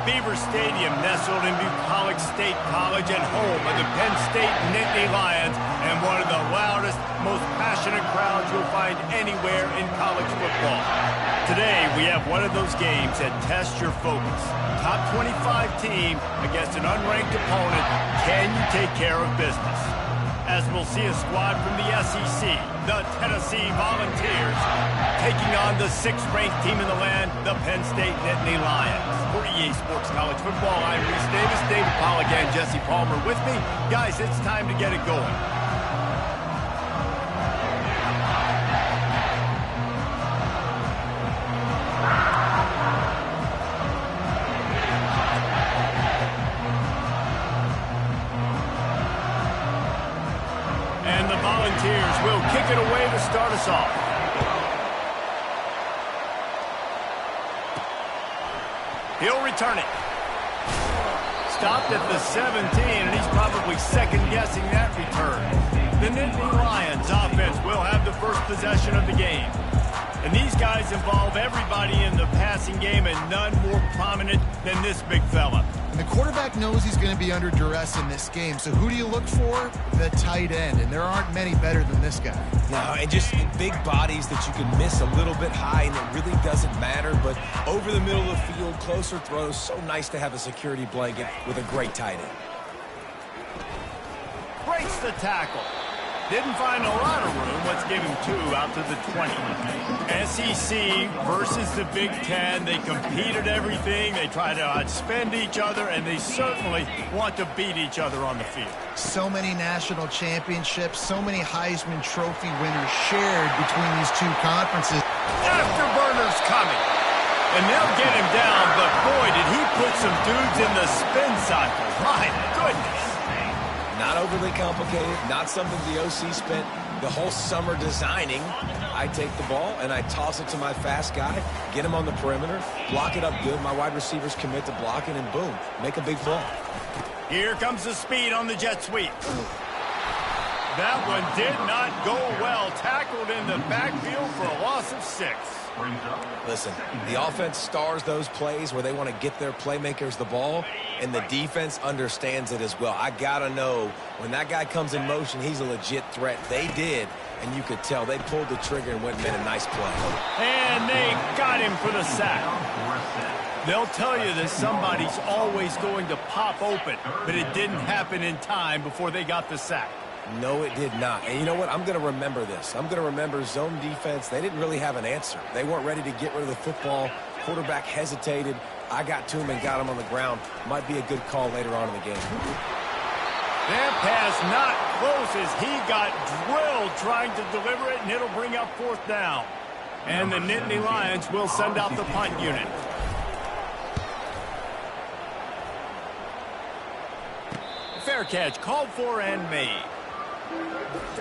Beaver Stadium, nestled in Bucolic State College and home of the Penn State Nittany Lions, and one of the loudest, most passionate crowds you'll find anywhere in college football. Today, we have one of those games that tests your focus. Top 25 team against an unranked opponent. Can you take care of business? As we'll see a squad from the SEC, the Tennessee Volunteers, taking on the 6th-ranked team in the land, the Penn State Nittany Lions. For EA Sports College Football, I'm Reese Davis, David Pollack, and Jesse Palmer with me. Guys, it's time to get it going. Volunteers will kick it away to start us off. He'll return it. Stopped at the 17, and he's probably second-guessing that return. The Nittany Lions offense will have the first possession of the game. And these guys involve everybody in the passing game, and none more prominent than this big fella. And the quarterback knows he's going to be under duress in this game. So who do you look for? The tight end. And there aren't many better than this guy. No, and just big bodies that you can miss a little bit high, and it really doesn't matter. But over the middle of the field, closer throws, so nice to have a security blanket with a great tight end. Breaks the tackle. Didn't find a lot of room. Let's give him 2 out to the 20. SEC versus the Big Ten. They compete at everything. They try to outspend each other, and they certainly want to beat each other on the field. So many national championships, so many Heisman Trophy winners shared between these two conferences. Afterburners coming. And they'll get him down, but boy, did he put some dudes in the spin cycle. My goodness. Not overly complicated, not something the OC spent the whole summer designing. I take the ball and I toss it to my fast guy, get him on the perimeter, block it up good. My wide receivers commit to blocking, and boom, make a big play. Here comes the speed on the jet sweep. That one did not go well. Tackled in the backfield for a loss of 6. Listen, the offense stars those plays where they want to get their playmakers the ball, and the defense understands it as well. I got to know when that guy comes in motion, he's a legit threat. They did, and you could tell they pulled the trigger and went and made a nice play. And they got him for the sack. They'll tell you that somebody's always going to pop open, but it didn't happen in time before they got the sack. No, it did not. And you know what? I'm going to remember this. I'm going to remember zone defense. They didn't really have an answer. They weren't ready to get rid of the football. Quarterback hesitated. I got to him and got him on the ground. Might be a good call later on in the game. That pass not close as he got drilled trying to deliver it, and it'll bring up 4th down. And the Nittany Lions will send out the punt unit. Fair catch called for and made.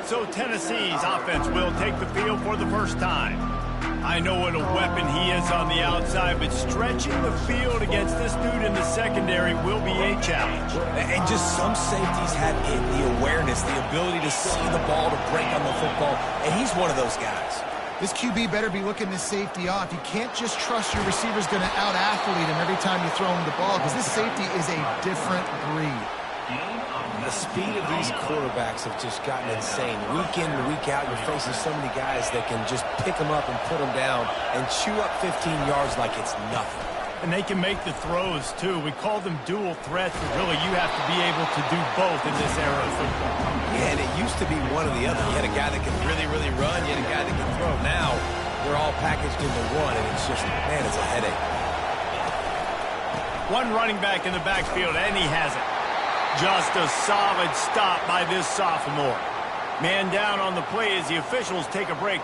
So Tennessee's offense will take the field for the first time. I know what a weapon he is on the outside, but stretching the field against this dude in the secondary will be a challenge. And just some safeties have it, the awareness, the ability to see the ball, to break on the football, and he's one of those guys. This QB better be looking this safety off. You can't just trust your receiver's going to out-athlete him every time you throw him the ball, because this safety is a different breed. The speed of these quarterbacks have just gotten insane. Week in and week out, you're facing so many guys that can just pick them up and put them down and chew up 15 yards like it's nothing. And they can make the throws, too. We call them dual threats, but really you have to be able to do both in this era of football. Yeah, and it used to be one or the other. You had a guy that can really, really run. You had a guy that can throw. Now, they're all packaged into one, and it's just, man, it's a headache. One running back in the backfield, and he has it. Just a solid stop by this sophomore. Man down on the play as the officials take a break.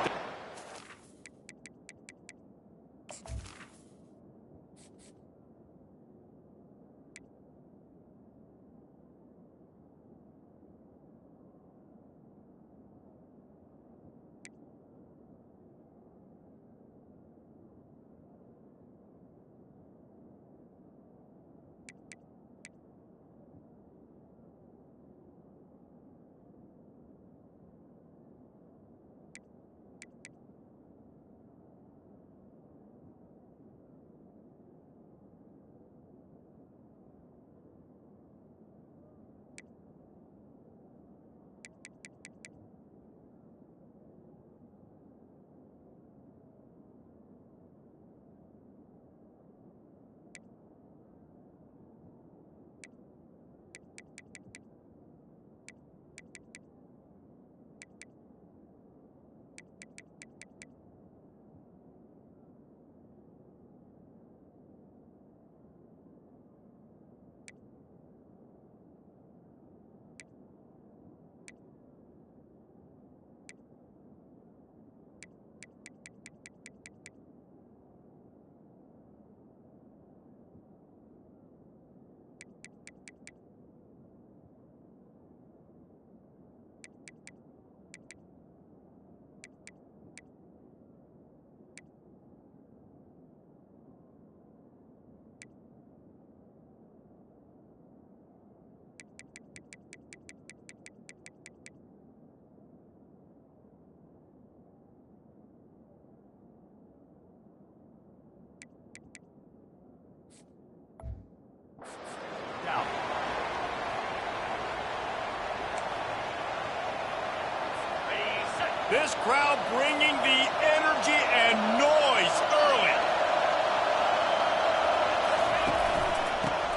This crowd bringing the energy and noise early.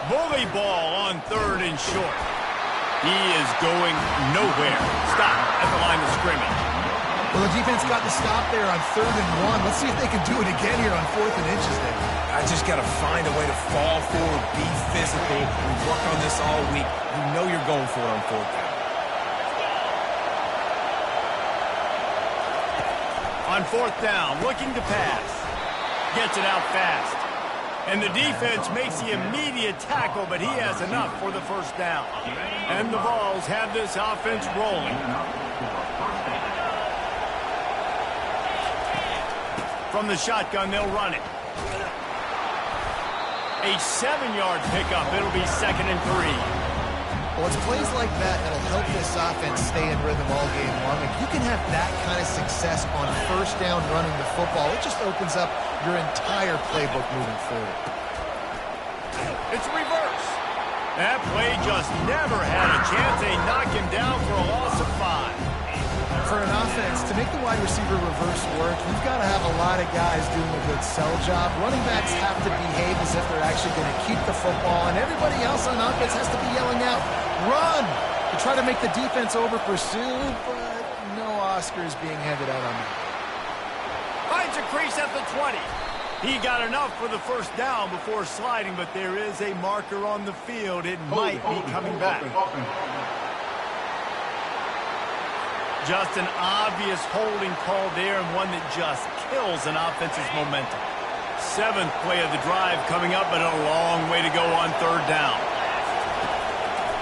Bully ball on 3rd and short. He is going nowhere. Stop at the line of scrimmage. Well, the defense got the stop there on 3rd and 1. Let's see if they can do it again here on 4th and inches there. I just got to find a way to fall forward, be physical. We work on this all week. You know you're going for it on 4th down. On 4th down, looking to pass. Gets it out fast. And the defense makes the immediate tackle, but he has enough for the 1st down. And the Vols have this offense rolling. From the shotgun, they'll run it. A 7-yard pickup. It'll be 2nd and 3. Well, it's plays like that that'll help this offense stay in rhythm all game long. If you can have that kind of success on 1st down running the football, it just opens up your entire playbook moving forward. It's reverse. That play just never had a chance. They knock him down for a loss of 5. For an offense, to make the wide receiver reverse work, you've got to have a lot of guys doing a good sell job. Running backs have to behave as if they're actually going to keep the football, and everybody else on offense has to be yelling out, "Run!" to try to make the defense over-pursue, but no Oscars being handed out on that. Finds a crease at the 20. He got enough for the 1st down before sliding, but there is a marker on the field. It might be coming back. Just an obvious holding call there, and one that just kills an offense's momentum. 7th play of the drive coming up, but a long way to go on 3rd down.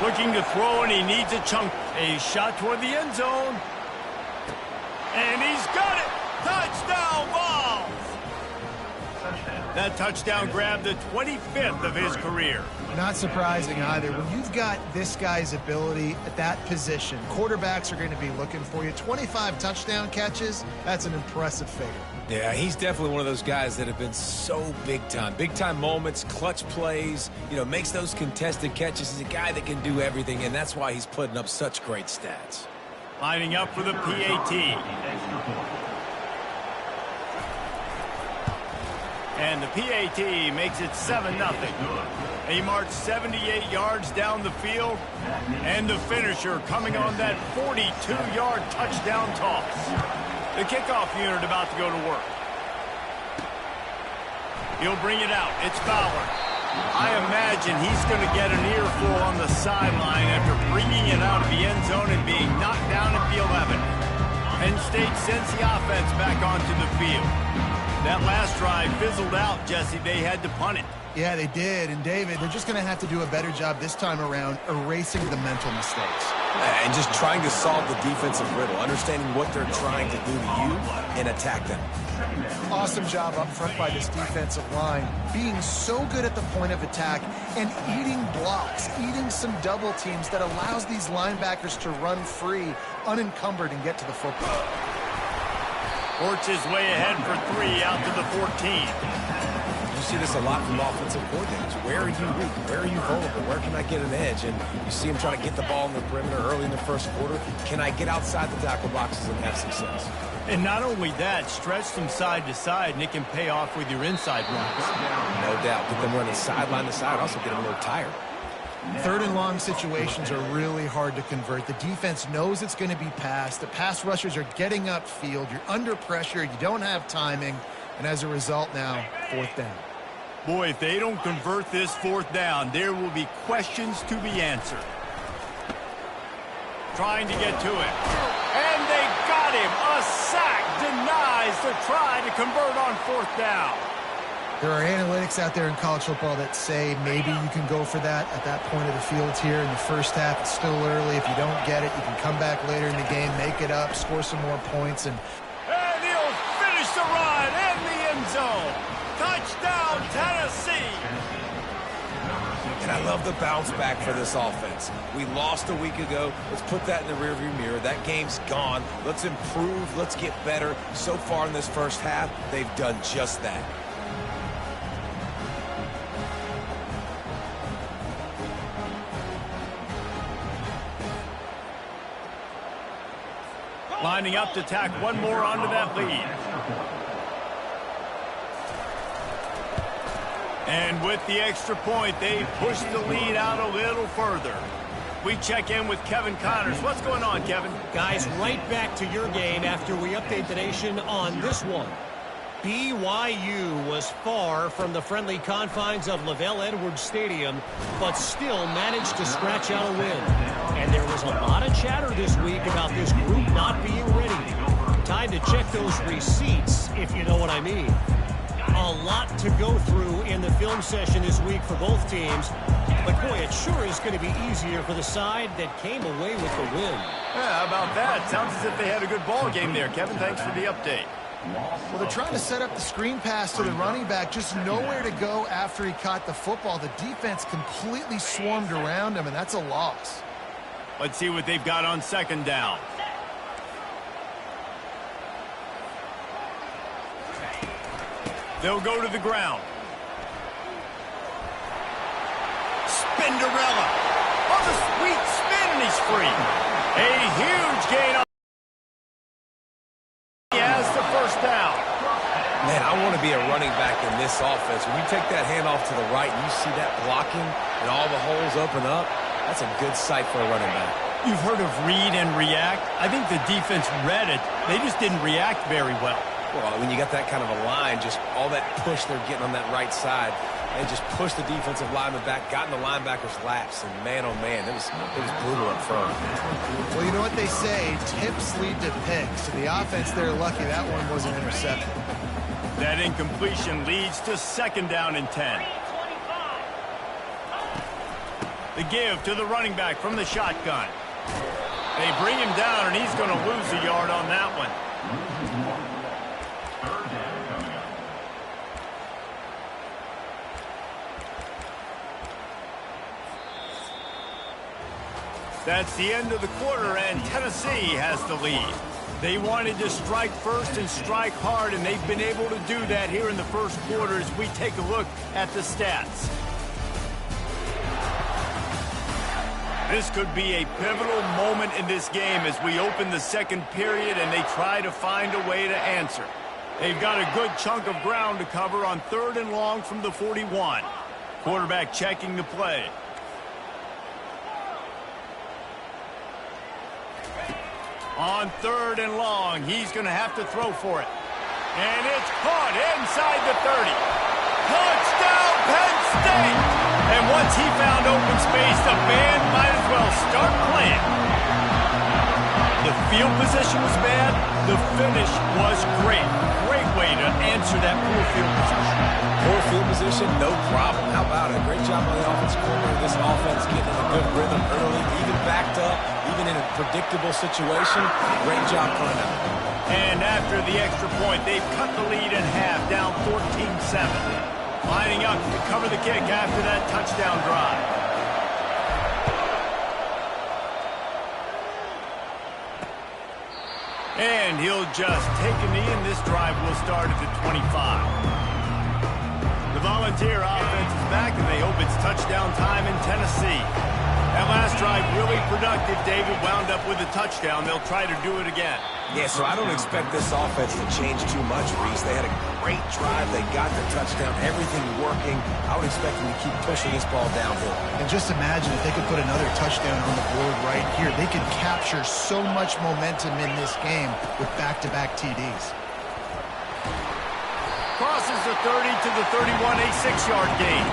Looking to throw, and he needs a chunk. A shot toward the end zone. And he's got it! Touchdown, Vols! That touchdown grabbed the 25th of his career. Not surprising either. When you've got this guy's ability at that position, quarterbacks are going to be looking for you. 25 touchdown catches, that's an impressive figure. Yeah, he's definitely one of those guys that have been so big time. Big time moments, clutch plays, makes those contested catches. He's a guy that can do everything, and that's why he's putting up such great stats. Lining up for the PAT. And the PAT makes it 7-0. He marched 78 yards down the field, and the finisher coming on that 42-yard touchdown toss. The kickoff unit about to go to work. He'll bring it out. It's Fowler. I imagine he's going to get an earful on the sideline after bringing it out of the end zone and being knocked down at the 11. Penn State sends the offense back onto the field. That last drive fizzled out, Jesse. They had to punt it. Yeah, they did. And, David, they're just going to have to do a better job this time around erasing the mental mistakes. And just trying to solve the defensive riddle, understanding what they're trying to do to you and attack them. Awesome job up front by this defensive line, being so good at the point of attack and eating blocks, eating some double teams that allows these linebackers to run free, unencumbered, and get to the football. Works his way ahead for 3 out to the 14. You see this a lot from offensive coordinators. Where are you weak? Where are you vulnerable? Where can I get an edge? And you see him trying to get the ball in the perimeter early in the first quarter. Can I get outside the tackle boxes and have success? And not only that, stretch them side to side, and it can pay off with your inside runs. No doubt. Get them running sideline to side. Also get them a little tired. 3rd and long situations are really hard to convert. The defense knows it's going to be passed. The pass rushers are getting upfield. You're under pressure. You don't have timing. And as a result now, 4th down. Boy, if they don't convert this 4th down, there will be questions to be answered. Trying to get to it. And they got him. A sack denies the try to convert on 4th down. There are analytics out there in college football that say maybe you can go for that at that point of the field here in the first half. It's still early. If you don't get it, you can come back later in the game, make it up, score some more points. And he'll finish the run in the end zone. Touchdown, Tennessee. And I love the bounce back for this offense. We lost a week ago. Let's put that in the rearview mirror. That game's gone. Let's improve. Let's get better. So far in this first half, they've done just that. Lining up to tack one more onto that lead. And with the extra point, they push the lead out a little further. We check in with Kevin Connors. What's going on, Kevin? Guys, right back to your game after we update the nation on this one. BYU was far from the friendly confines of LaVell Edwards Stadium, but still managed to scratch out a win. And there was a lot of chatter this week about this group not being ready. Time to check those receipts, if you know what I mean. A lot to go through in the film session this week for both teams. But, boy, it sure is going to be easier for the side that came away with the win. Yeah, how about that? Sounds as if they had a good ball game there, Kevin. Thanks for the update. Well, they're trying to set up the screen pass to the running back. Just nowhere to go after he caught the football. The defense completely swarmed around him, and that's a loss. Let's see what they've got on second down. They'll go to the ground. Spinderella on the sweet spin, and he's free. A huge gain on. He has the first down. Man, I want to be a running back in this offense. When you take that handoff to the right and you see that blocking and all the holes open up, that's a good sight for a running back. You've heard of read and react. I think the defense read it. They just didn't react very well. Well, when you got that kind of a line, just all that push they're getting on that right side, they just pushed the defensive lineman back, got in the linebacker's laps, and man, oh man, it was brutal up front. Well, you know what they say, tips lead to picks. So the offense, they're lucky that one wasn't intercepted. That incompletion leads to second down and 10. The give to the running back from the shotgun. They bring him down, and he's going to lose a yard on that one. That's the end of the quarter, and Tennessee has the lead. They wanted to strike first and strike hard, and they've been able to do that here in the first quarter as we take a look at the stats. This could be a pivotal moment in this game as we open the second period and they try to find a way to answer. They've got a good chunk of ground to cover on third and long from the 41. Quarterback checking the play. On third and long, he's going to have to throw for it. And it's caught inside the 30. Touchdown, Penn State! And once he found open space, the band might as well start playing. The field position was bad. The finish was great. Great way to answer that poor field position. Poor field position, no problem. How about it? Great job on the offensive coordinator. This offense getting in a good rhythm early, even backed up, even in a predictable situation. Great job coming out. And after the extra point, they've cut the lead in half, down 14-7. Lining up to cover the kick after that touchdown drive. And he'll just take a knee, and this drive will start at the 25. The Volunteer offense is back, and they hope it's touchdown time in Tennessee. That last drive really productive. David wound up with a touchdown. They'll try to do it again. Yeah, so I don't expect this offense to change too much, Reese. They had a great drive. They got the touchdown. Everything working. I would expect them to keep pushing this ball downhill. And just imagine if they could put another touchdown on the board right here. They could capture so much momentum in this game with back-to-back TDs. Crosses the 30 to the 31, a 6-yard gain.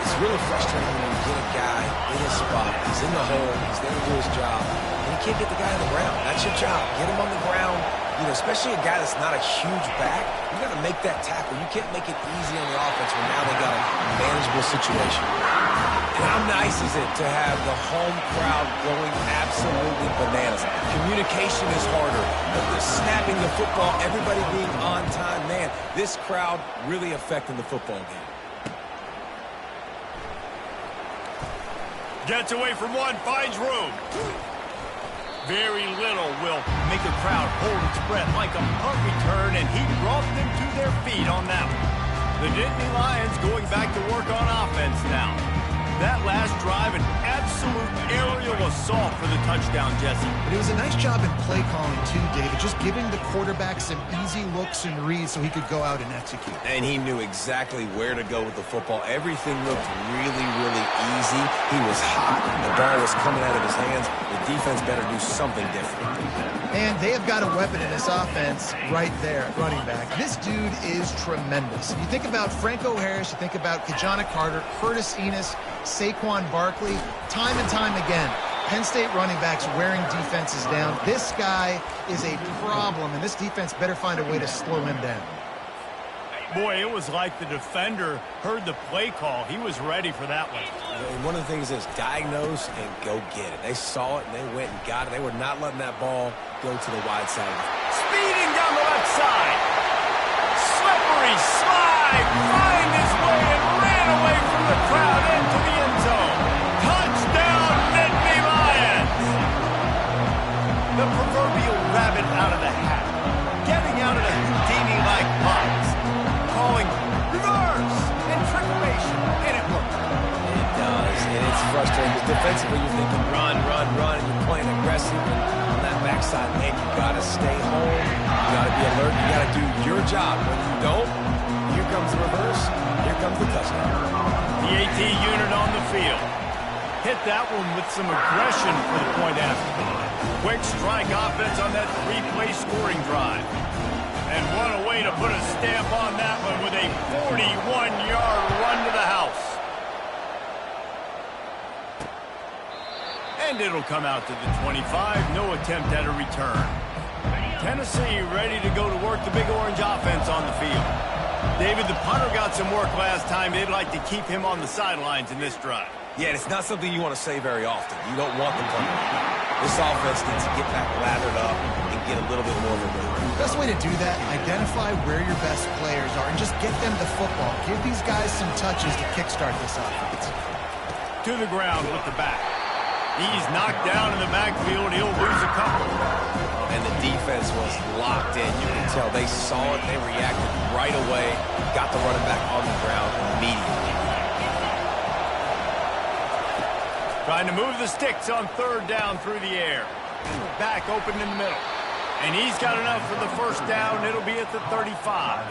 It's really frustrating when you get a guy in his spot. He's in the hole. He's there to do his job. And you can't get the guy on the ground. That's your job. Get him on the ground. You know, especially a guy that's not a huge back. You got to make that tackle. You can't make it easy on the offense when now they got a manageable situation. And how nice is it to have the home crowd going absolutely bananas? Communication is harder. But the snapping the football, everybody being on time. Man, this crowd really affecting the football game. Gets away from one, finds room. Very little will make a crowd hold its breath like a punt return, and he brought them to their feet on that one. The Nittany Lions going back to work on offense now. That last drive, an absolute absolute aerial assault for the touchdown, Jesse. But it was a nice job in play calling too, David, just giving the quarterback some easy looks and reads so he could go out and execute. And he knew exactly where to go with the football. Everything looked really, really easy. He was hot. The ball was coming out of his hands. The defense better do something different. And they have got a weapon in this offense right there at running back. This dude is tremendous. You think about Franco Harris, you think about Kajana Carter, Curtis Enis, Saquon Barkley, time and time again. Penn State running backs wearing defenses down. This guy is a problem, and this defense better find a way to slow him down. Boy, it was like the defender heard the play call. He was ready for that one. And one of the things is diagnose and go get it. They saw it, and they went and got it. They were not letting that ball go to the wide side. Speeding down the left side. Slippery slide. Find his way and ran away from the crowd into the end zone. Touchdown, Nittany Lions. The proverbial rabbit out of the hat. Getting out of the Houdini-like box. Calling reverse and trickeration, and it worked. It does, and it's frustrating because defensively you're thinking run, and you're playing aggressive, and on that backside, man, you got to stay home, you got to be alert, you got to do your job. When you don't, here comes the reverse, here comes the touchdown. The AT unit on the field. Hit that one with some aggression for the point after. Quick strike offense on that three-play scoring drive. And what a way to put a stamp on that one with a 41-yard run to the house. And it'll come out to the 25. No attempt at a return. Tennessee ready to go to work the Big Orange offense on the field. David, the punter got some work last time. They'd like to keep him on the sidelines in this drive. Yeah, it's not something you want to say very often. You don't want them coming. This offense needs to get back lathered up and get a little bit more of a rhythm. Best way to do that, identify where your best players are and just get them the football. Give these guys some touches to kickstart this offense. To the ground with the back. He's knocked down in the backfield. He'll lose a couple. And the defense was locked in. You can tell they saw it. They reacted right away. Got the running back on the ground immediately. Trying to move the sticks on third down through the air. Back open in the middle. And he's got enough for the first down. It'll be at the 35.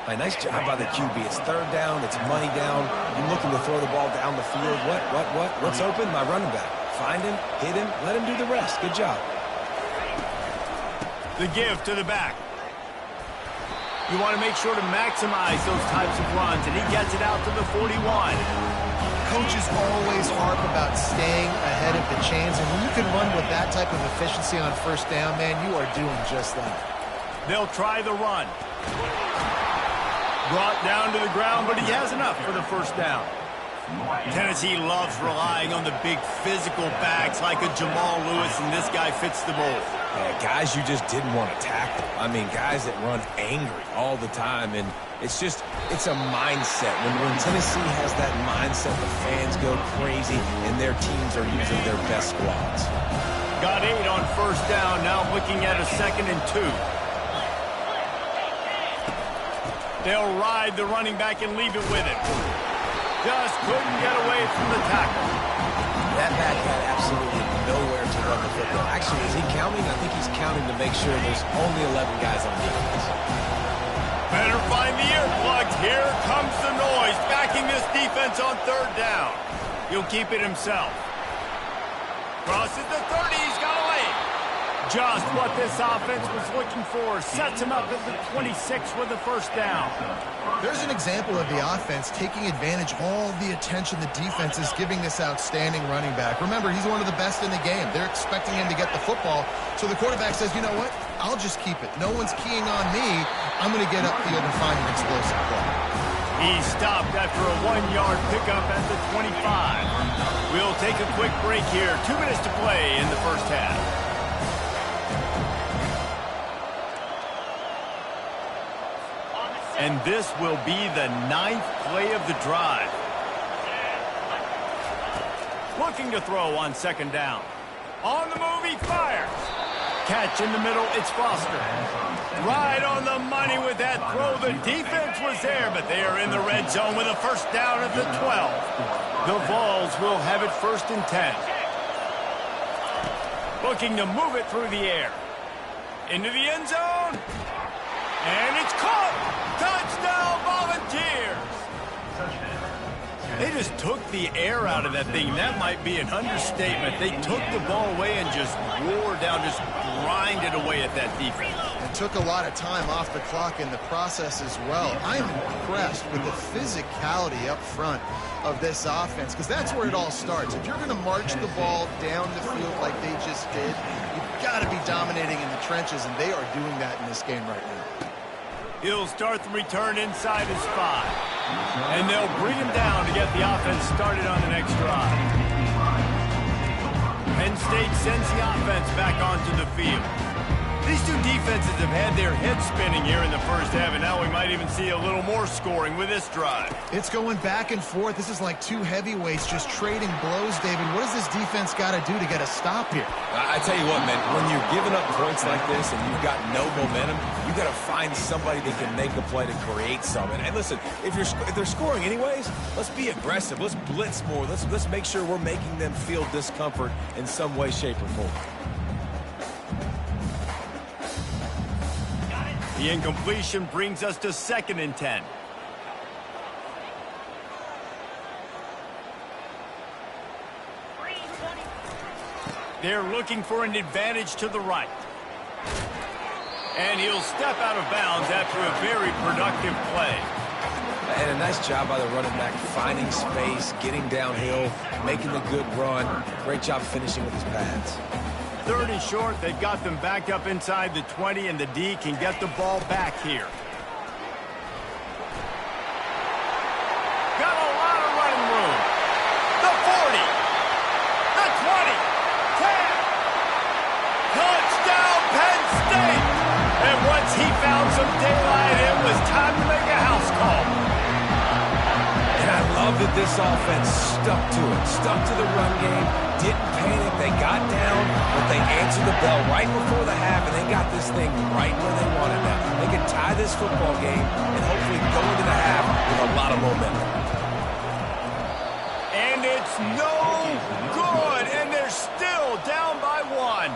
A nice job by the QB. It's third down. It's money down. You're looking to throw the ball down the field. What's open? My running back. Find him, hit him, let him do the rest. Good job. The give to the back. You want to make sure to maximize those types of runs, and he gets it out to the 41. Coaches always harp about staying ahead of the chains, and when you can run with that type of efficiency on first down, man, you are doing just that. They'll try the run. Brought down to the ground, but he has enough for the first down. Tennessee loves relying on the big physical backs like a Jamal Lewis, and this guy fits the mold. Guys you just didn't want to tackle. I mean, guys that run angry all the time, and it's a mindset. When Tennessee has that mindset, the fans go crazy, and their teams are using their best squads. Got 8 on first down, now looking at a 2nd and 2. They'll ride the running back and leave it with him. Just couldn't get away from the tackle. That back had absolutely nowhere to run the football. Actually, is he counting? I think he's counting to make sure there's only 11 guys on defense. Better find the earplugs. Here comes the noise, backing this defense on third down. He'll keep it himself. Crosses the 30. He's got a lane. Just what this offense was looking for. Sets him up at the 26 with the first down. There's an example of the offense taking advantage of all the attention the defense is giving this outstanding running back. Remember, he's one of the best in the game. They're expecting him to get the football. So the quarterback says, you know what? I'll just keep it. No one's keying on me. I'm going to get upfield and find an explosive play. He stopped after a 1-yard pickup at the 25. We'll take a quick break here. 2 minutes to play in the first half. And this will be the 9th play of the drive. Looking to throw on second down. On the move, he fires. Catch in the middle, it's Foster. Right on the money with that throw. The defense was there, but they are in the red zone with a first down at the 12. The Vols will have it 1st and 10. Looking to move it through the air. Into the end zone. And it's caught. Touchdown, Volunteers. They just took the air out of that thing. That might be an understatement. They took the ball away and just wore down, just grinded away at that defense. And took a lot of time off the clock in the process as well. I am impressed with the physicality up front of this offense, because that's where it all starts. If you're going to march the ball down the field like they just did, you've got to be dominating in the trenches, and they are doing that in this game right now. He'll start the return inside his 5. And they'll bring him down to get the offense started on the next drive. Penn State sends the offense back onto the field. These two defenses have had their heads spinning here in the first half, and now we might even see a little more scoring with this drive. It's going back and forth. This is like two heavyweights just trading blows, David. What does this defense got to do to get a stop here? I tell you what, man, when you're giving up points like this and you've got no momentum, you got to find somebody that can make a play to create something. And listen, if they're scoring anyways, let's be aggressive. Let's blitz more. Let's make sure we're making them feel discomfort in some way, shape, or form. The incompletion brings us to 2nd and 10. They're looking for an advantage to the right. And he'll step out of bounds after a very productive play. And a nice job by the running back, finding space, getting downhill, making the good run. Great job finishing with his pads. 3rd and short. They've got them back up inside the 20, and the D can get the ball back here. Got a lot of running room. The 40. The 20. 10. Touchdown, Penn State. And once he found some daylight, it was time to make a house call. And I love that this offense stuck to it, stuck to the run game, didn't panic. They got down, but they answered the bell right before the half, and they got this thing right where they wanted now. They can tie this football game and hopefully go into the half with a lot of momentum. And it's no good, and they're still down by 1.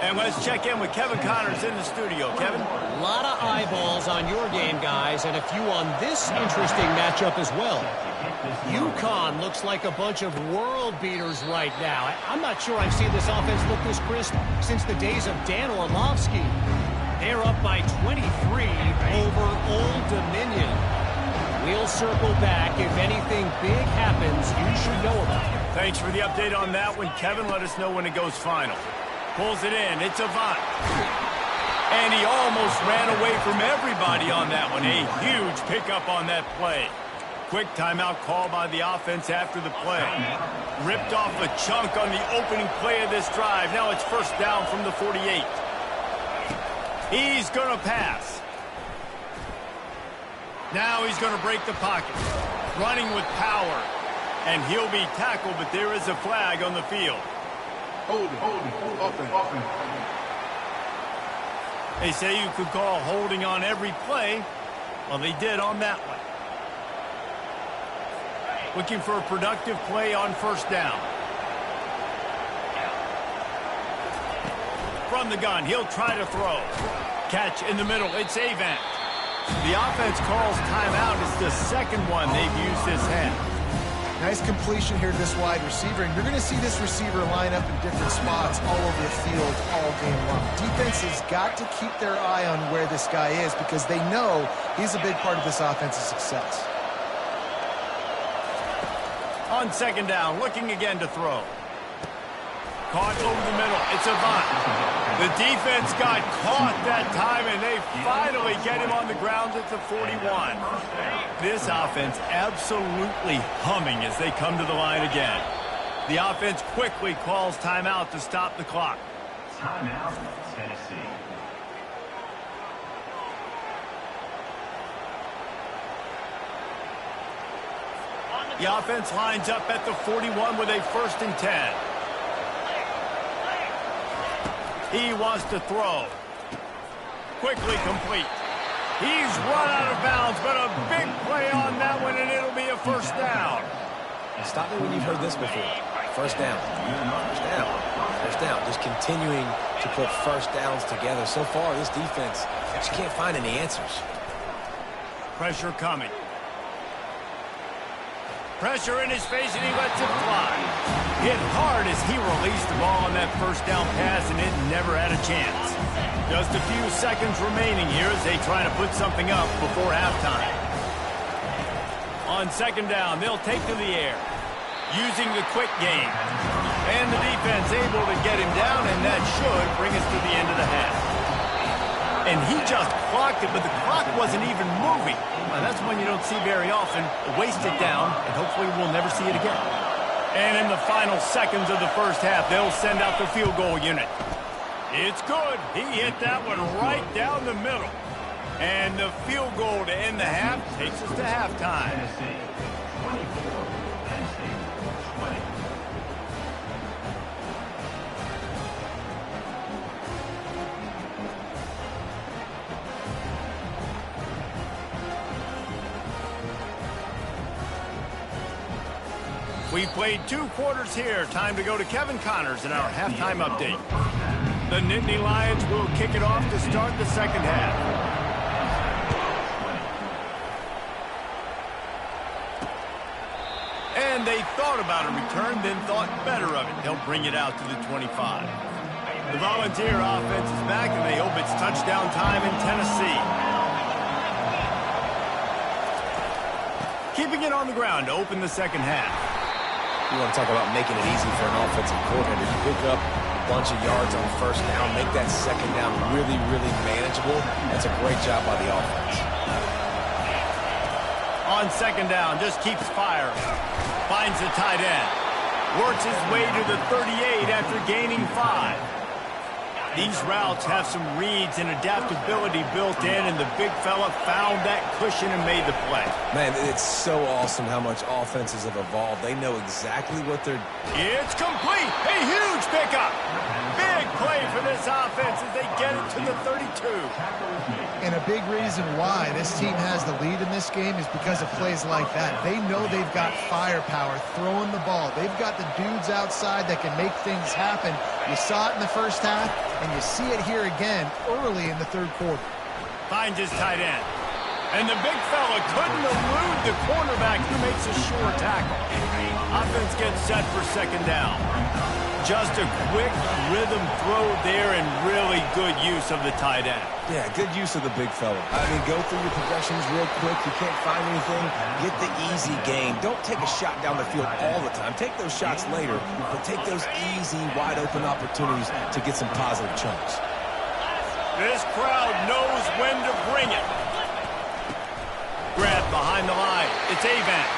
And let's check in with Kevin Connors in the studio. Kevin? A lot of eyeballs on your game, guys, and a few on this interesting matchup as well. UConn looks like a bunch of world beaters right now. I'm not sure I've seen this offense look this crisp since the days of Dan Orlovsky. They're up by 23 over Old Dominion. We'll circle back. If anything big happens, you should know about it. Thanks for the update on that one, Kevin. Let us know when it goes final. Pulls it in. It's Avant. And he almost ran away from everybody on that one. A huge pickup on that play. Quick timeout call by the offense after the play. Ripped off a chunk on the opening play of this drive. Now it's 1st down from the 48. He's going to pass. Now he's going to break the pocket. Running with power. And he'll be tackled, but there is a flag on the field. Open. They say you could call holding on every play. Well, they did on that one. Looking for a productive play on 1st down. From the gun, he'll try to throw. Catch in the middle, it's Avant. The offense calls timeout. It's the 2nd one they've used this half. Nice completion here to this wide receiver, and you're going to see this receiver line up in different spots all over the field all game long. Defense has got to keep their eye on where this guy is because they know he's a big part of this offense's success. On 2nd down, looking again to throw. Caught over the middle. It's Avant. The defense got caught that time, and they finally get him on the ground at the 41. This offense absolutely humming as they come to the line again. The offense quickly calls timeout to stop the clock. Timeout, Tennessee. The offense lines up at the 41 with a 1st and 10. He wants to throw. Quickly complete. He's run out of bounds, but a big play on that one, and it'll be a first down. Stop me when you've heard this before. First down. First down. First down. Just continuing to put first downs together. So far, this defense just can't find any answers. Pressure coming. Pressure in his face, and he lets it fly. Hit hard as he released the ball on that first down pass, and it never had a chance. Just a few seconds remaining here as they try to put something up before halftime. On second down, they'll take to the air, using the quick game. And the defense able to get him down, and that should bring us to the end of the half. And he just clocked it, but the clock wasn't even moving. Well, that's one you don't see very often. Waste it down, and hopefully we'll never see it again. And in the final seconds of the first half, they'll send out the field goal unit. It's good. He hit that one right down the middle. And the field goal to end the half takes us to halftime. Tennessee 24, Penn State 20. We played 2 quarters here. Time to go to Kevin Connors in our halftime update. The Nittany Lions will kick it off to start the second half. And they thought about a return, then thought better of it. They'll bring it out to the 25. The Volunteer offense is back, and they hope it's touchdown time in Tennessee. Keeping it on the ground to open the second half. You want to talk about making it easy for an offensive coordinator to pick up a bunch of yards on first down, make that second down really, really manageable. That's a great job by the offense. On second down, just keeps firing. Finds the tight end. Works his way to the 38 after gaining 5. These routes have some reads and adaptability built in, and the big fella found that cushion and made the play. Man, it's so awesome how much offenses have evolved. They know exactly what they're... It's complete. A huge pickup. Big play for this offense as they get it to the 32. And a big reason why this team has the lead in this game is because of plays like that. They know they've got firepower throwing the ball. They've got the dudes outside that can make things happen. You saw it in the first half, and you see it here again early in the third quarter. Finds his tight end. And the big fella couldn't elude the cornerback who makes a sure tackle. Offense gets set for second down. Just a quick rhythm throw there and really good use of the tight end. Yeah, good use of the big fella. I mean, go through your progressions real quick. You can't find anything. Get the easy game. Don't take a shot down the field all the time. Take those shots later, but take those easy, wide-open opportunities to get some positive chunks. This crowd knows when to bring it. Grab behind the line. It's Avant.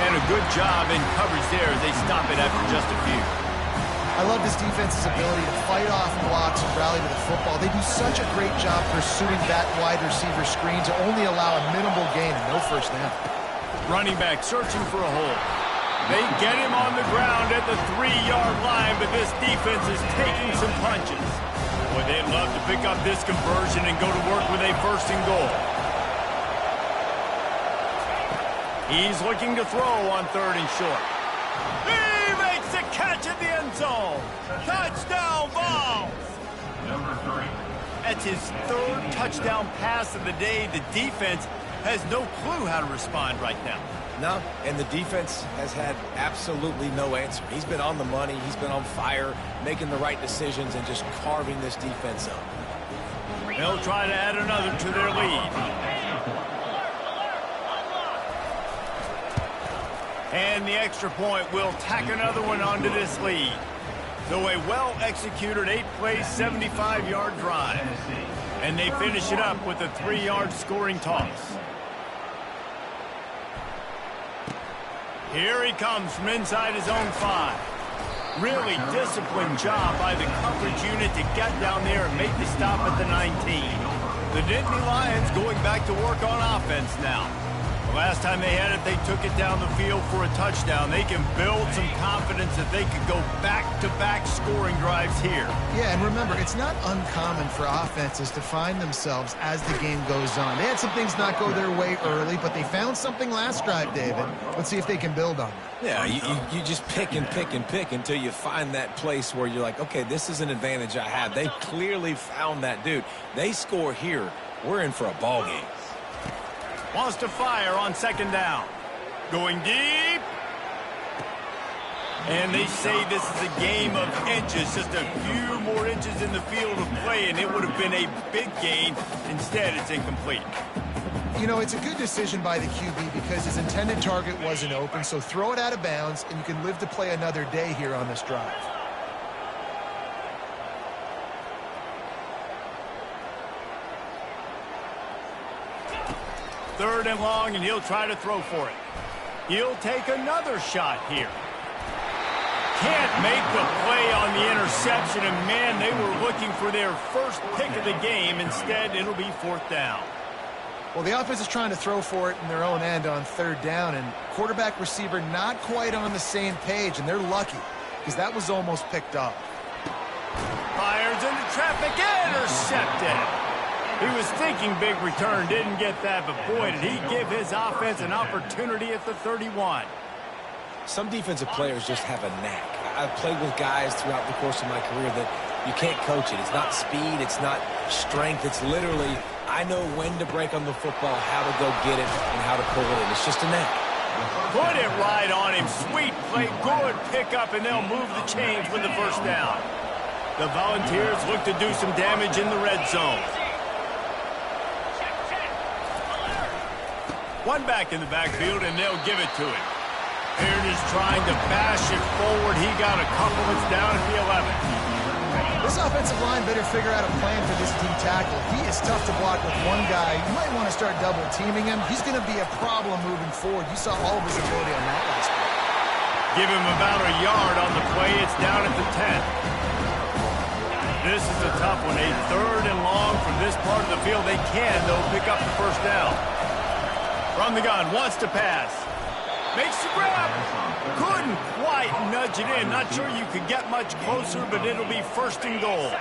And a good job in coverage there as they stop it after just a few. I love this defense's ability to fight off blocks and rally to the football. They do such a great job pursuing that wide receiver screen to only allow a minimal gain and no first down. Running back searching for a hole. They get him on the ground at the 3-yard line, but this defense is taking some punches. Boy, they'd love to pick up this conversion and go to work with a first and goal. He's looking to throw on 3rd and short. He makes the catch at the end zone. Touchdown, Vols! Number 3. That's his 3rd touchdown pass of the day. The defense has no clue how to respond right now. No, and the defense has had absolutely no answer. He's been on the money. He's been on fire, making the right decisions and just carving this defense up. They'll try to add another to their lead. And the extra point will tack another one onto this lead. So a well-executed 8-play, 75-yard drive. And they finish it up with a 3-yard scoring toss. Here he comes from inside his own 5. Really disciplined job by the coverage unit to get down there and make the stop at the 19. The Nittany Lions going back to work on offense now. Last time they had it, they took it down the field for a touchdown. They can build some confidence that they could go back-to-back scoring drives here. Yeah, and remember, it's not uncommon for offenses to find themselves as the game goes on. They had some things not go their way early, but they found something last drive, David. Let's see if they can build on it. Yeah, you just pick and pick and pick until you find that place where you're like, okay, this is an advantage I have. They clearly found that dude. They score here, we're in for a ball game. Wants to fire on second down. Going deep. And they say this is a game of inches. Just a few more inches in the field of play, and it would have been a big gain. Instead, it's incomplete. You know, it's a good decision by the QB because his intended target wasn't open, so throw it out of bounds, and you can live to play another day here on this drive. Third and long, and he'll try to throw for it. He'll take another shot here. Can't make the play on the interception, and man, they were looking for their first pick of the game. Instead, it'll be fourth down. Well, the offense is trying to throw for it in their own end on third down, and quarterback receiver not quite on the same page, and they're lucky because that was almost picked up. Fires into traffic, intercepted. He was thinking big return, didn't get that, but boy, did he give his offense an opportunity at the 31. Some defensive players just have a knack. I've played with guys throughout the course of my career that you can't coach it. It's not speed, it's not strength, it's literally, I know when to break on the football, how to go get it, and how to pull it in. It's just a knack. Put it right on him. Sweet play, good pickup, and they'll move the chains with the first down. The Volunteers look to do some damage in the red zone. One back in the backfield, and they'll give it to him. Beard is trying to bash it forward. He got a couple. It's down at the 11. This offensive line better figure out a plan for this D tackle. He is tough to block with one guy. You might want to start double-teaming him. He's going to be a problem moving forward. You saw all of his ability on that last play. Give him about a yard on the play. It's down at the 10. This is a tough one. A third and long from this part of the field. They can, though, pick up the first down. From the gun, wants to pass. Makes the grab. Couldn't quite nudge it in. Not sure you could get much closer, but it'll be first and goal.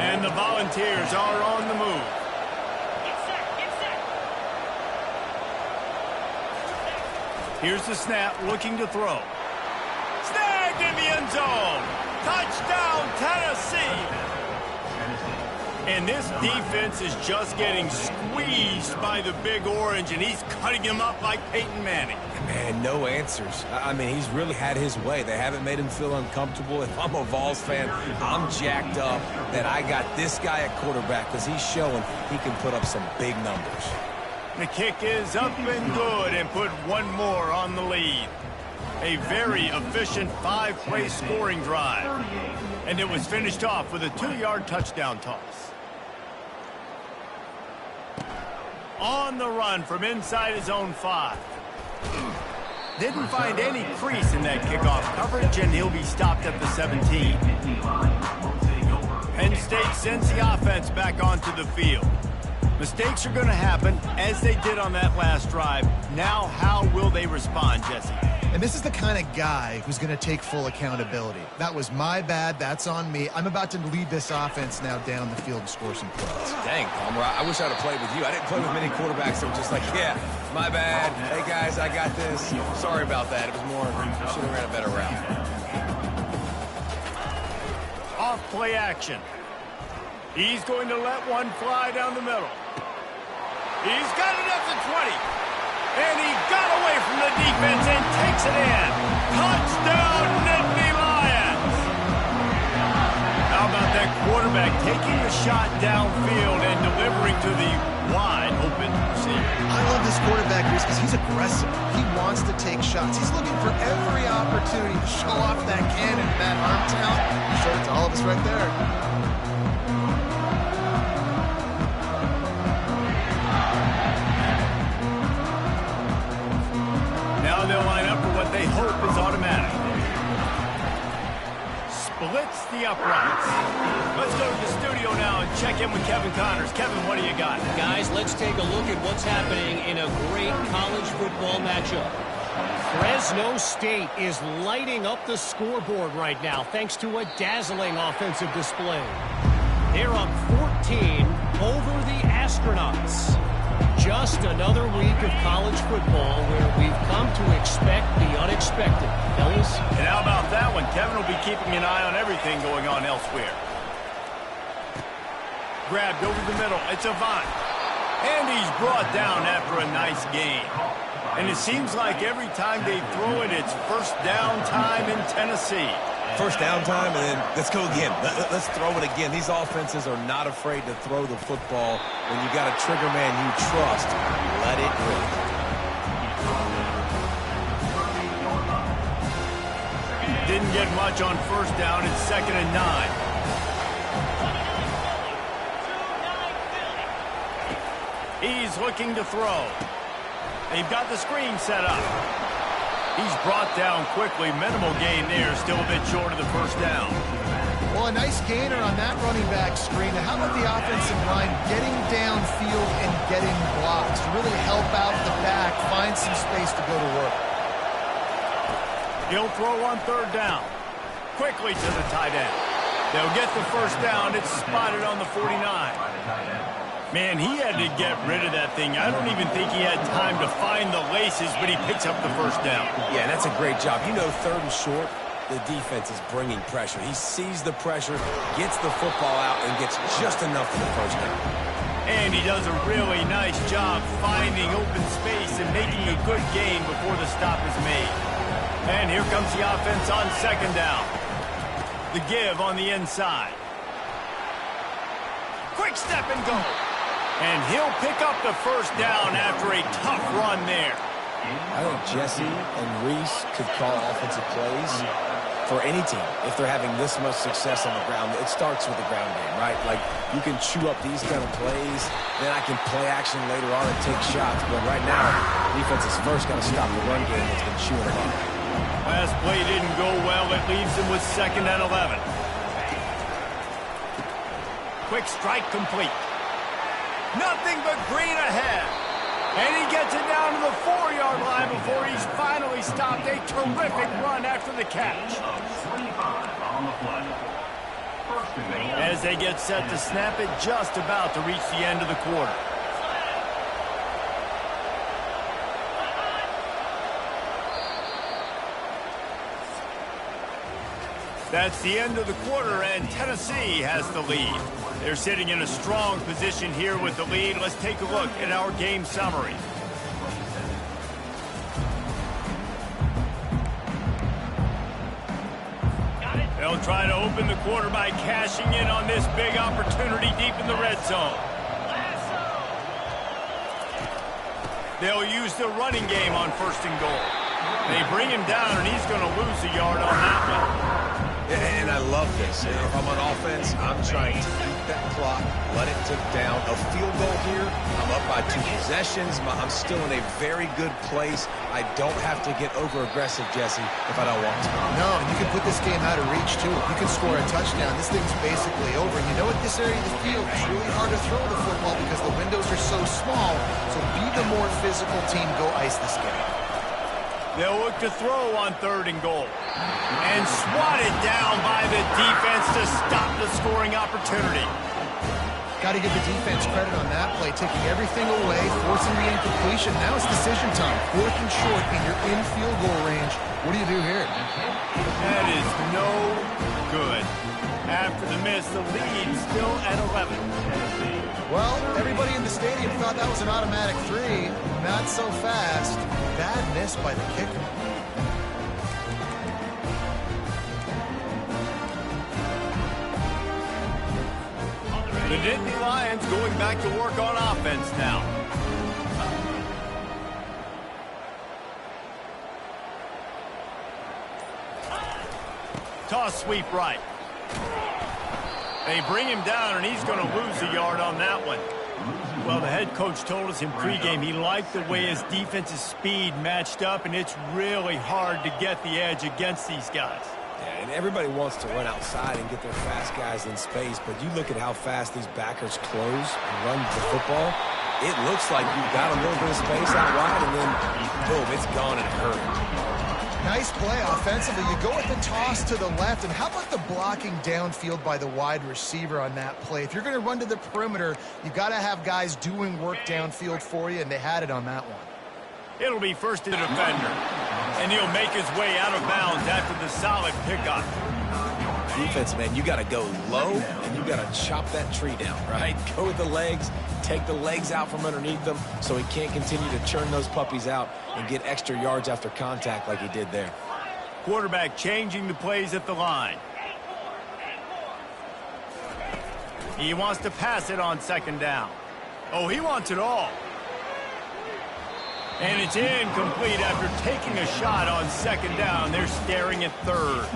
And the Volunteers are on the move. Here's the snap, looking to throw. Snagged in the end zone. Touchdown, Tennessee. And this defense is just getting squeezed by the Big Orange, and he's cutting him up like Peyton Manning. Man, no answers. I mean, he's really had his way. They haven't made him feel uncomfortable. If I'm a Vols fan, I'm jacked up that I got this guy at quarterback because he's showing he can put up some big numbers. The kick is up and good, and put one more on the lead. A very efficient 5-play scoring drive. And it was finished off with a 2-yard touchdown toss. On the run from inside his own 5. Didn't find any crease in that kickoff coverage, and he'll be stopped at the 17. Penn State sends the offense back onto the field. Mistakes are going to happen, as they did on that last drive. Now, how will they respond, Jesse? And this is the kind of guy who's going to take full accountability. That was my bad. That's on me. I'm about to lead this offense now down the field and score some points. Dang, Palmer, I wish I'd have played with you. I didn't play with many quarterbacks that were just like, yeah, my bad. Hey, guys, I got this. Sorry about that. It was more, should have ran a better route. Off play action. He's going to let one fly down the middle. He's got it at the 20. And he got away from the defense and takes it in. Touchdown, Nittany Lions. How about that quarterback taking the shot downfield and delivering to the wide open receiver? I love this quarterback because he's aggressive. He wants to take shots. He's looking for every opportunity to show off that cannon, that arm talent. He showed it to all of us right there. Now they'll line up for what they hope is automatic. blitz the uprights. Let's go to the studio now and check in with Kevin Connors. Kevin, what do you got? Guys, let's take a look at what's happening in a great college football matchup. Fresno State is lighting up the scoreboard right now thanks to a dazzling offensive display. They're up 14 over the Astronauts. Just another week of college football where we've come to expect the unexpected. Fellas? And how about that one? Kevin will be keeping an eye on everything going on elsewhere. Grabbed over the middle. It's Avant. And he's brought down after a nice gain. And it seems like every time they throw it, it's first down time in Tennessee. First down time, and then let's go again. Let's throw it again. These offenses are not afraid to throw the football. When you got a trigger man you trust, let it rip. Didn't get much on first down. It's 2nd and 9. He's looking to throw. They've got the screen set up. He's brought down quickly. Minimal gain there. Still a bit short of the first down. Well, a nice gainer on that running back screen. Now, how about the offensive line getting downfield and getting blocks to really help out the back, find some space to go to work? He'll throw on 3rd down. Quickly to the tight end. They'll get the first down. It's spotted on the 49. Man, he had to get rid of that thing. I don't even think he had time to find the laces, but he picks up the first down. Yeah, that's a great job. You know, 3rd and short, the defense is bringing pressure. He sees the pressure, gets the football out, and gets just enough for the first down. And he does a really nice job finding open space and making a good gain before the stop is made. And here comes the offense on 2nd down. The give on the inside. Quick step and go. And he'll pick up the first down after a tough run there. I think Jesse and Reese could call offensive plays for any team. If they're having this much success on the ground, it starts with the ground game, right? Like, you can chew up these kind of plays, then I can play action later on and take shots. But right now, defense is first got to stop the run game that's been chewing them up. Last play didn't go well. It leaves him with 2nd and 11. Quick strike complete. Nothing but green ahead. And he gets it down to the 4-yard line before he's finally stopped. A terrific run after the catch. As they get set to snap it, just about to reach the end of the quarter. That's the end of the quarter, and Tennessee has the lead. They're sitting in a strong position here with the lead. Let's take a look at our game summary. They'll try to open the quarter by cashing in on this big opportunity deep in the red zone. They'll use the running game on 1st and goal. They bring him down, and he's going to lose a yard on that one. And I love this. If I'm on offense, I'm trying to beat that clock, let it tick down. A field goal here, I'm up by 2 possessions. I'm still in a very good place. I don't have to get over-aggressive, Jesse, if I don't want to. No, and you can put this game out of reach, too. If you can score a touchdown, this thing's basically over. You know, at this area of the field, it's really hard to throw the football because the windows are so small. So be the more physical team. Go ice this game. They'll look to throw on 3rd and goal. And swatted down by the defense to stop the scoring opportunity. Got to give the defense credit on that play, taking everything away, forcing the incompletion. Now it's decision time. 4th and short, and you're in field goal range. What do you do here? That is no good. After the miss, the lead still at 11. Well, everybody in the stadium thought that was an automatic 3. Not so fast. Bad miss by the kicker. The Nittany Lions going back to work on offense now. Toss sweep right. They bring him down, and he's going to lose a yard on that one. Well, the head coach told us in pregame he liked the way his defense's speed matched up, and it's really hard to get the edge against these guys. Yeah, and everybody wants to run outside and get their fast guys in space, but you look at how fast these backers close and run the football, it looks like you've got a little bit of space out wide, and then, boom, it's gone in a hurry. Nice play offensively. You go with the toss to the left, and how about the blocking downfield by the wide receiver on that play? If you're going to run to the perimeter, you got to have guys doing work downfield for you, and they had it on that one. It'll be first to the defender, and he'll make his way out of bounds after the solid pickup. Defense, man, you got to go low, and you got to chop that tree down, right? Go with the legs, take the legs out from underneath them so he can't continue to churn those puppies out and get extra yards after contact like he did there. Quarterback changing the plays at the line. He wants to pass it on second down. Oh, he wants it all. And it's incomplete after taking a shot on second down. They're staring at third.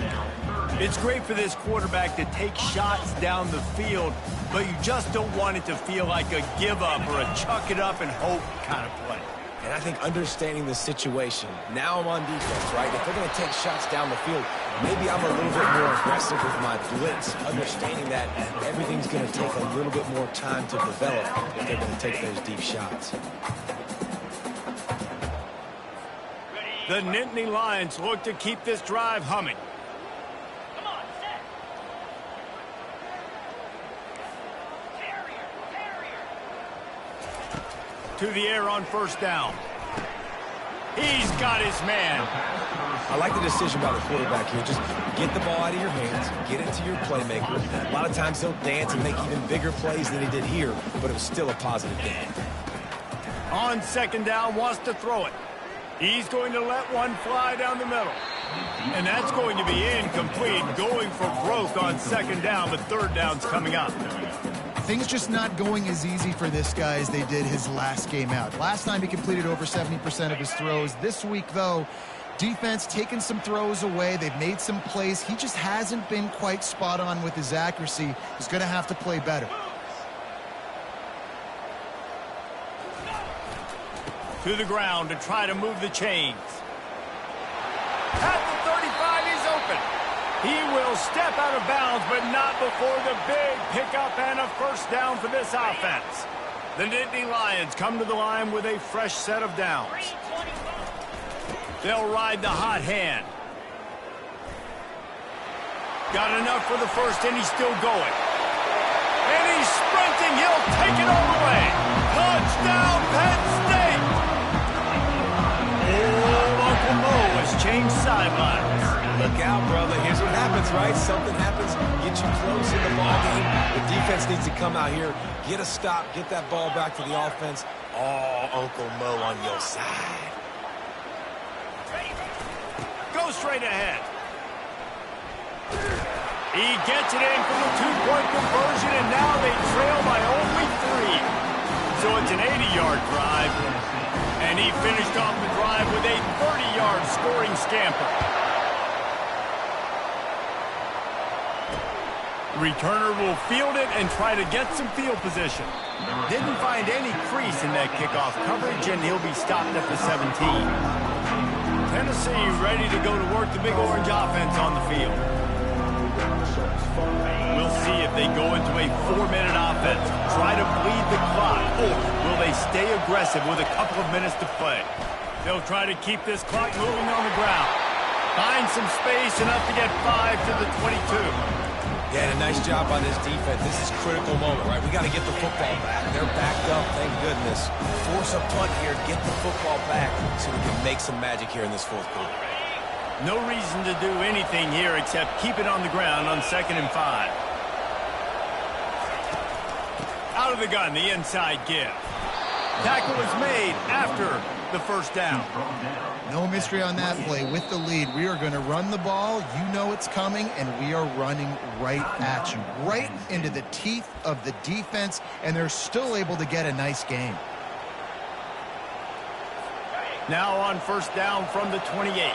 It's great for this quarterback to take shots down the field, but you just don't want it to feel like a give-up or a chuck-it-up and hope kind of play. And I think understanding the situation, now I'm on defense, right? If they're going to take shots down the field, maybe I'm a little bit more aggressive with my blitz, understanding that everything's going to take a little bit more time to develop if they're going to take those deep shots. The Nittany Lions look to keep this drive humming. To the air on first down. He's got his man. I like the decision by the quarterback here. Just get the ball out of your hands, get it to your playmaker. A lot of times he'll dance and make even bigger plays than he did here, but it was still a positive game. On second down, wants to throw it. He's going to let one fly down the middle. And that's going to be incomplete, going for broke on second down, but third down's coming up. Things just not going as easy for this guy as they did his last game out. Last time he completed over 70% of his throws. This week, though, defense taking some throws away. They've made some plays. He just hasn't been quite spot on with his accuracy. He's going to have to play better. To the ground to try to move the chains. At the 35, he's open. He will step out of bounds, but not before the big pickup and a first down for this offense. The Nittany Lions come to the line with a fresh set of downs. They'll ride the hot hand. Got enough for the first, and he's still going. And he's sprinting. He'll take it all the way. Touchdown, Penn State! Oh, Uncle Mo has changed sidelines. Look out, brother. Here's what happens, right? Something happens, get you close in the ball game. The defense needs to come out here, get a stop, get that ball back to the offense. Oh, Uncle Mo on your side. Go straight ahead. He gets it in for the two-point conversion, and now they trail by only 3. So it's an 80-yard drive. And he finished off the drive with a 30-yard scoring scamper. Returner will field it and try to get some field position. Didn't find any crease in that kickoff coverage, and he'll be stopped at the 17. Tennessee ready to go to work the Big Orange offense on the field. We'll see if they go into a 4-minute offense, try to bleed the clock, or will they stay aggressive with a couple of minutes to play? They'll try to keep this clock moving on the ground. Find some space, enough to get 5 to the 22. Yeah, a nice job on this defense. This is a critical moment, right? We got to get the football back. They're backed up, thank goodness. Force a punt here, get the football back so we can make some magic here in this fourth quarter. No reason to do anything here except keep it on the ground on 2nd and 5. Out of the gun, the inside give. Tackle is made after the first down. No mystery on that play. With the lead, we are going to run the ball. You know it's coming, and we are running right at you, right into the teeth of the defense, and they're still able to get a nice game. Now on first down from the 28.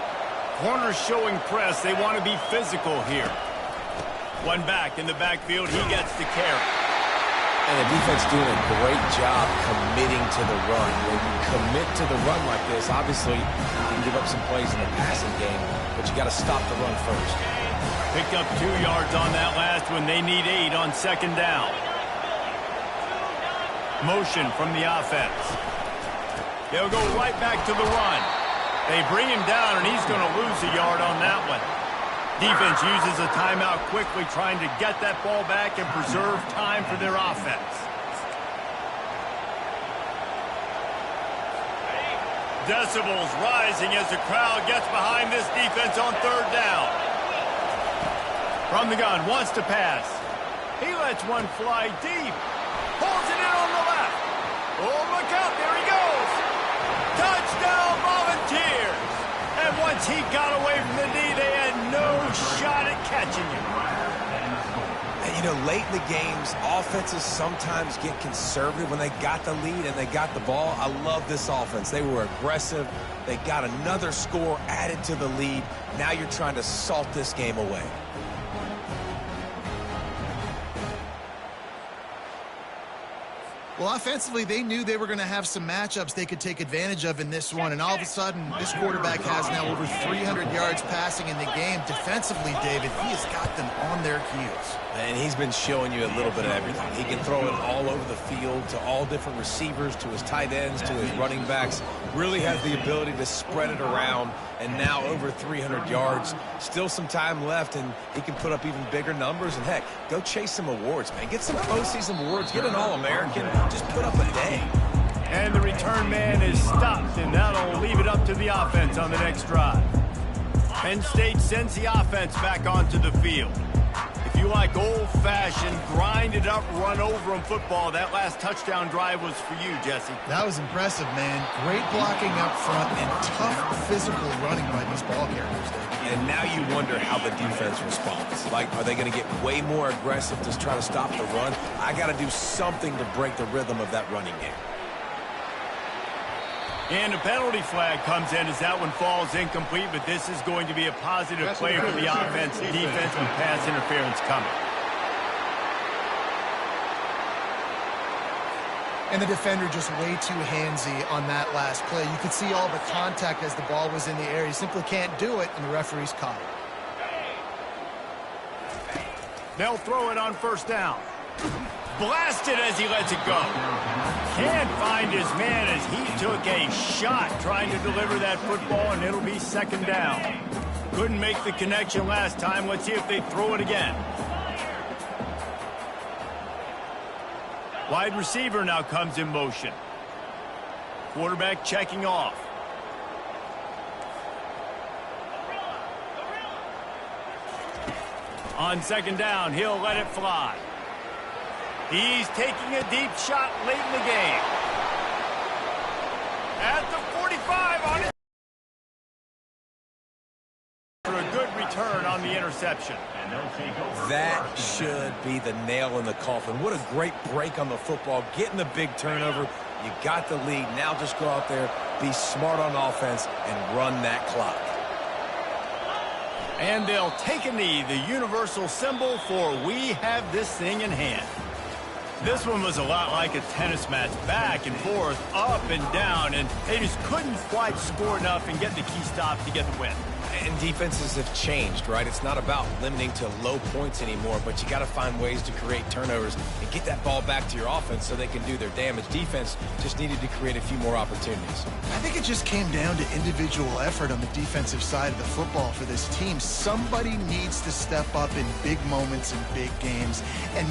Corners showing press. They want to be physical here. One back in the backfield. He gets the carry. And the defense doing a great job committing to the run. When you commit to the run like this, obviously you can give up some plays in the passing game, but you got to stop the run first. Picked up 2 yards on that last one. They need 8 on second down. Motion from the offense. They'll go right back to the run. They bring him down, and he's going to lose a yard on that one. Defense uses a timeout quickly, trying to get that ball back and preserve time for their offense. Decibels rising as the crowd gets behind this defense on third down. From the gun, wants to pass. He lets one fly deep. Pulls it in on the left. Oh, look out, there he goes. Touchdown, Volunteers. And once he got away from the knee, they had no shot at catching him. And, you know, late in the games, offenses sometimes get conservative when they got the lead and they got the ball. I love this offense. They were aggressive. They got another score added to the lead. Now you're trying to salt this game away. Well, offensively, they knew they were going to have some matchups they could take advantage of in this one, and all of a sudden, this quarterback has now over 300 yards passing in the game. Defensively, David, he has got them on their heels. And he's been showing you a little bit of everything. He can throw it all over the field to all different receivers, to his tight ends, to his running backs. Really has the ability to spread it around, and now over 300 yards. Still some time left, and he can put up even bigger numbers. And, heck, go chase some awards, man. Get some postseason awards. Get an All-American. Just put up a day. And the return man is stopped, and that'll leave it up to the offense on the next drive. Penn State sends the offense back onto the field. If you like old-fashioned, grind-it-up, run-over-'em football, that last touchdown drive was for you, Jesse. That was impressive, man. Great blocking up front and tough physical running by these ball carriers, David. And now you wonder how the defense responds. Like, are they going to get way more aggressive to try to stop the run? I got to do something to break the rhythm of that running game. And a penalty flag comes in as that one falls incomplete, but this is going to be a positive play for the offense. Defense with pass interference coming. And the defender just way too handsy on that last play. You could see all the contact as the ball was in the air. He simply can't do it, and the referee's caught it. They'll throw it on first down. Blasted as he lets it go. Can't find his man as he took a shot trying to deliver that football, and it'll be second down. Couldn't make the connection last time. Let's see if they throw it again. Wide receiver now comes in motion. Quarterback checking off. On second down, he'll let it fly. He's taking a deep shot late in the game. At the 45 on it. For a good return on the interception. That should be the nail in the coffin. What a great break on the football. Getting the big turnover. You got the lead. Now just go out there, be smart on offense, and run that clock. And they'll take a knee, the universal symbol for we have this thing in hand. This one was a lot like a tennis match, back and forth, up and down, and they just couldn't quite score enough and get the key stop to get the win. And defenses have changed, right? It's not about limiting to low points anymore, but you got to find ways to create turnovers and get that ball back to your offense so they can do their damage. Defense just needed to create a few more opportunities. I think it just came down to individual effort on the defensive side of the football for this team. Somebody needs to step up in big moments and big games, and